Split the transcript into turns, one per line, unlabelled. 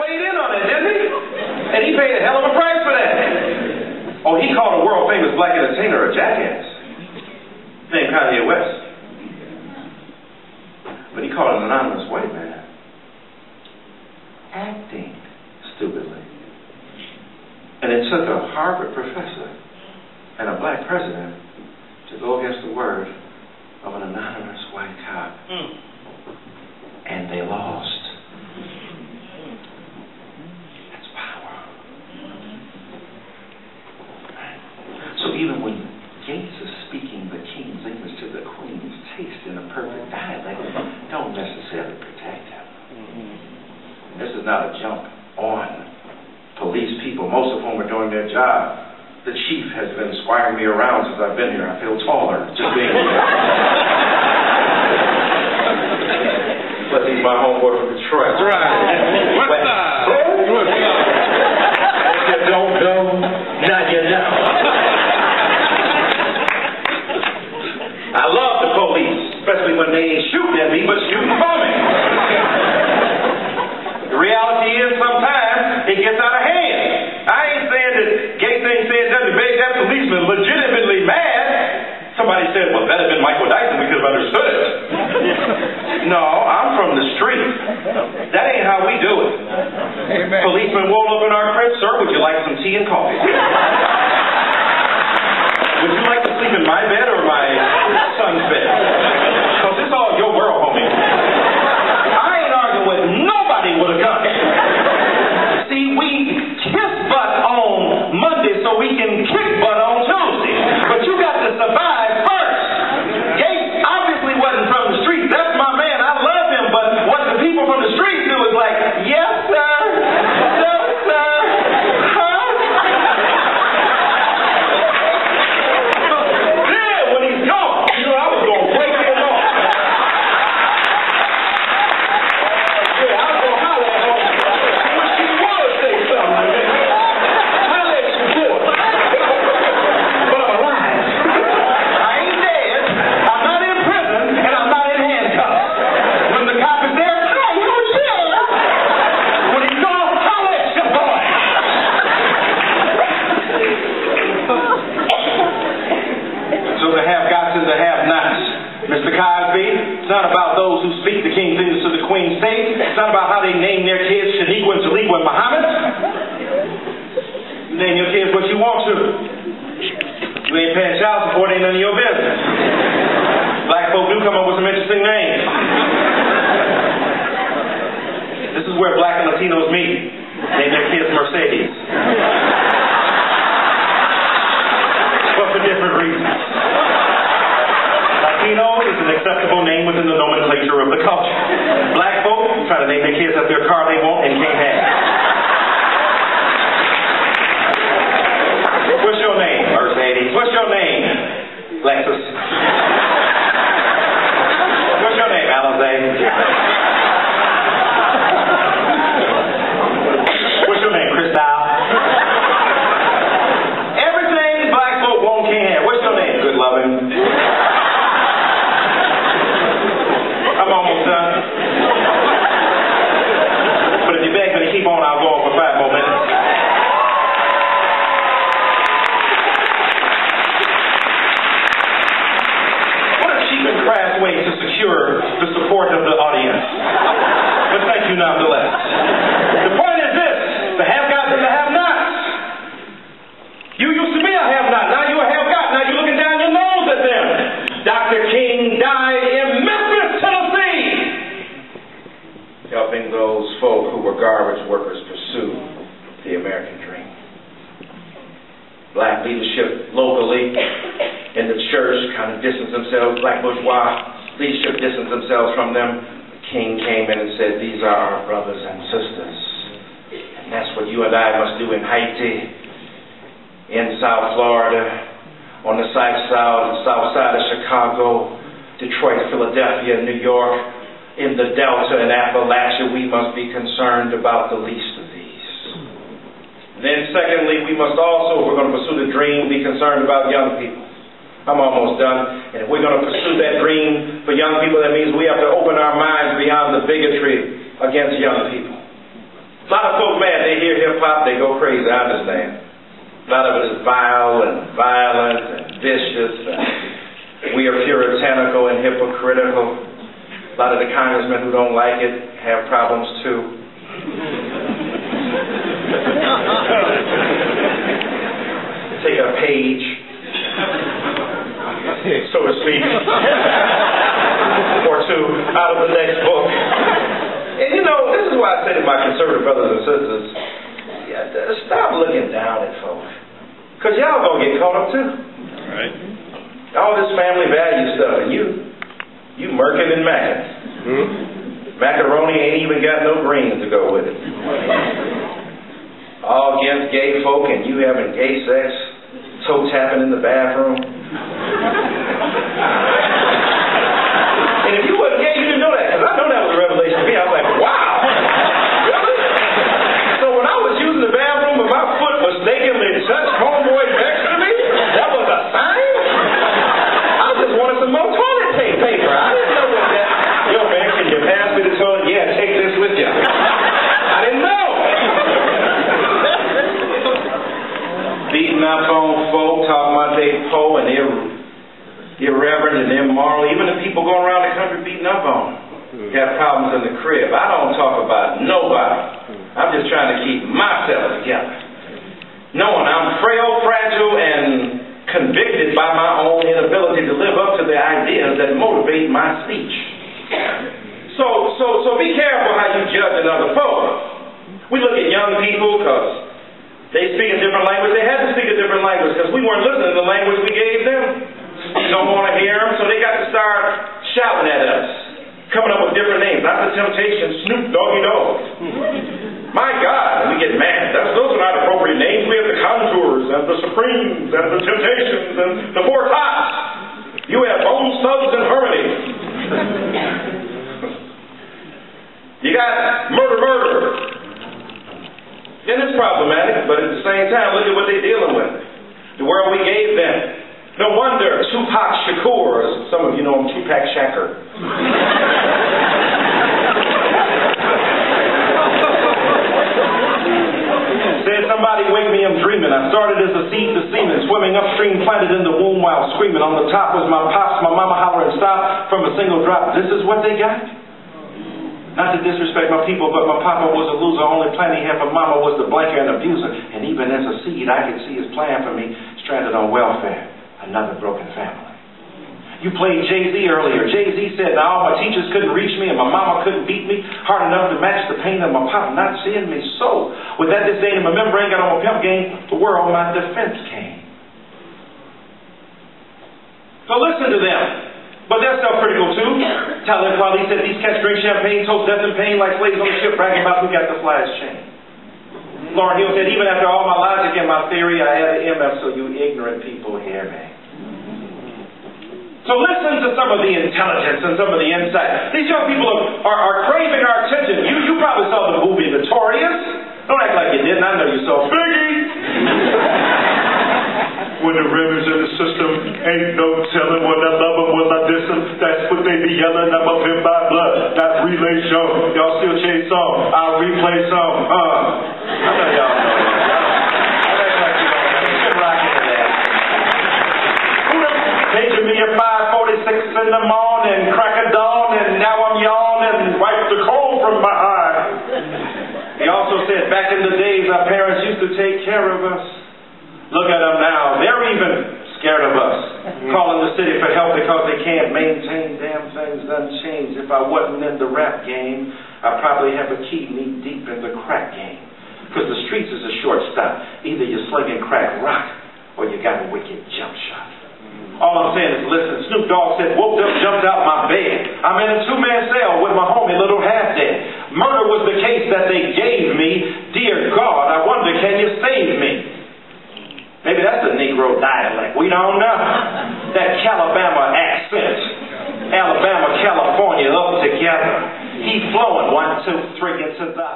weighed in on it, didn't he? And he paid a hell of a price for that. Oh, he called a world-famous black entertainer a jackass named Kanye West. But he called an anonymous white man acting stupidly. And it took a Harvard professor and a black president to go against the word of an anonymous white cop. And they lost. That's power. So even when Gates is speaking the king's English to the queen's taste in a perfect dialect, don't necessarily protect him. This is not a jump on police people, most of whom are doing their job. The chief has been squiring me around since I've been here. I feel taller just being here. But he's my homeboy from Detroit. That's right. What's up? If you don't know, now you know. I love the police, especially when they ain't shooting at me, but shooting for me. The reality is sometimes it gets out of hand. I ain't saying that Gates ain't saying nothing to make that policeman legitimately mad. Somebody said, well, if that had been Michael Dyson, we could have understood it. No, I'm from the street. That ain't how we do it. Amen. Policeman roll up in our crib, sir, would you like some tea and coffee? Would you like to sleep in my bed or my son's bed? Because it's all your world, homie. I ain't arguing with nobody with a gun. See, we kiss butt on Monday so we can kick butt on Tuesday. But you got to survive first. Gates obviously wasn't from the street. That's my man. I love him. But what the people from the street do is like, yes, sir. No, sir. Huh? Yeah, when he's gone. You know, I was going to break him off. Yeah, I was going to holler at him. When she would say something to me. Holler at you, boy. But I'm alive. I ain't dead. I'm not in prison, and I'm not in handcuffs. When the cop is there, hi, who's here? When he's gone, holler at you, boy. So the have-gots and the have-nots. Mr. Cosby, it's not about those who speak the king's English to the queen's taste. It's not about how they name their kids Shaniqua and Taliqua and Muhammad. You name your kids what you want to. You ain't paying child support, ain't none of your business. Black folk do come up with some interesting names. This is where black and Latinos meet. Name their kids Mercedes. But for different reasons. Latino is an acceptable name within the nomenclature of the culture. Black folk try to name their kids after a car they want and can't have. What's your name? Mercedes. What's your name? Lexus. What's your name? Alizé. What's your name? Cristal. Everything black folk won't can't have. What's your name? Good loving. I'm almost done. But if you beg me to keep on, I'll go on for 5 more minutes. What a cheap and crass way to secure the support of the audience. But thank you nonetheless. The point is this: the have-gots and the have-nots. You used to be a have-not, now you're a have-got. Now you're looking down your nose at them. Dr. King died in Memphis, Tennessee, helping those folk who were garbage workers pursue the American dream. Black leadership locally in the church kind of distanced themselves. Black bourgeois leadership distanced themselves from them. The king came in and said, these are our brothers and sisters. And that's what you and I must do in Haiti, in South Florida, on the south side of Chicago, Detroit, Philadelphia, New York, in the Delta and Appalachia. We must be concerned about the least of these. Then secondly, we must also, if we're going to pursue the dream, be concerned about young people. I'm almost done. And if we're going to pursue that dream for young people, that means we have to open our minds beyond the bigotry against young people. lot of folks, man, they hear hip-hop, they go crazy, I understand. A lot of it is vile and violent and vicious, and we are puritanical and hypocritical. A lot of the congressmen who don't like it have problems too. Take a page, so to speak, or two out of the next book. And you know, this is why I say to my conservative brothers and sisters, stop looking down at folks. Because y'all gonna get caught up too.
Right.
All this family value stuff, and you murking and macking. Macaroni ain't even got no greens to go with it. All against gay folk and you having gay sex, toe tapping in the bathroom. And if you wasn't gay, you didn't know that, because I know that was a revelation to me. I was like, wow, really? So when I was using the bathroom and my foot mistakenly touched homeboy next to me, that was a sign? I just wanted some more toilet paper. I didn't know what that. Yo, man, can you pass me the toilet? Yeah, take this with you. I didn't know. Beating up on folk, talking about they po and irreverent and immoral. Even the people going around the country beating up on them have problems in the crib. I don't talk about nobody. I'm just trying to keep myself together, knowing I'm frail, fragile, and convicted by my own inability to live up to the ideas that motivate my speech. So be careful how you judge another folk. We look at young people because they speak a different language. They had to speak a different language because we weren't listening to the language we gave them. You don't want to hear them, so they got to start shouting at us, coming up with different names. That's the Temptation, Snoop Doggy Dogg. My God, we get mad. Those are not appropriate names. We have the Contours and the Supremes and the Temptations and the Four Tops. You have Bone Thugs and Harmony. You got murder. And it's problematic, but at the same time, look at what they're dealing with. The world we gave them. No wonder Tupac Shakur, as some of you know him, Tupac Shakur. Said, somebody wake me, I'm dreaming. I started as a seed to semen, swimming upstream, planted in the womb while screaming. On the top was my pops, my mama hollering stop from a single drop. This is what they got? Not to disrespect my people, but my papa was a loser. Only plan he had for mama was the blanker and abuser. And even as a seed, I could see his plan for me, stranded on welfare. Another broken family. You played Jay-Z earlier. Jay-Z said, now all my teachers couldn't reach me and my mama couldn't beat me hard enough to match the pain of my papa not seeing me. So, with that disdain and my membrane got on my pimp game, the world my defense came. So listen to them. But they're self-critical too. Talib Kweli said these cats drink champagne, toast death and pain like slaves on the ship, bragging about who got the flyest chain. Lauren Hill said, even after all my logic and my theory, I have an MF, so you ignorant people hear me. So listen to some of the intelligence and some of the insight. These young people are craving our attention. You probably saw the movie Notorious. Don't act like you didn't. I know you saw Biggie. When the rivers in the system, ain't no telling when I love them, when I diss them. That's what they be yelling. I'm up in my blood, not relay show. Y'all still chase song, I'll replay song. I know y'all know that. Paging me at 5:46 in the morning, crack of dawn, and now I'm yawning, wipe the cold from my eye. He also said back in the days our parents used to take care of us. Look at them now. They're even scared of us. Calling the city for help because they can't maintain damn things done changed. If I wasn't in the rap game, I'd probably have a key knee deep in the crack game. Because the streets is a short stop. Either you're slinging crack rock or you got a wicked jump shot. All I'm saying is listen. Snoop Dogg said, woke up, jumped out my bed. I'm in a two-man cell with my homie, little half-dead. Murder was the case that they gave me. Dear God, I wonder, can you save me? Maybe that's a Negro dialect. We don't know. That Calabama accent. Alabama, California up together. He flowing. 1, 2, 3 into the...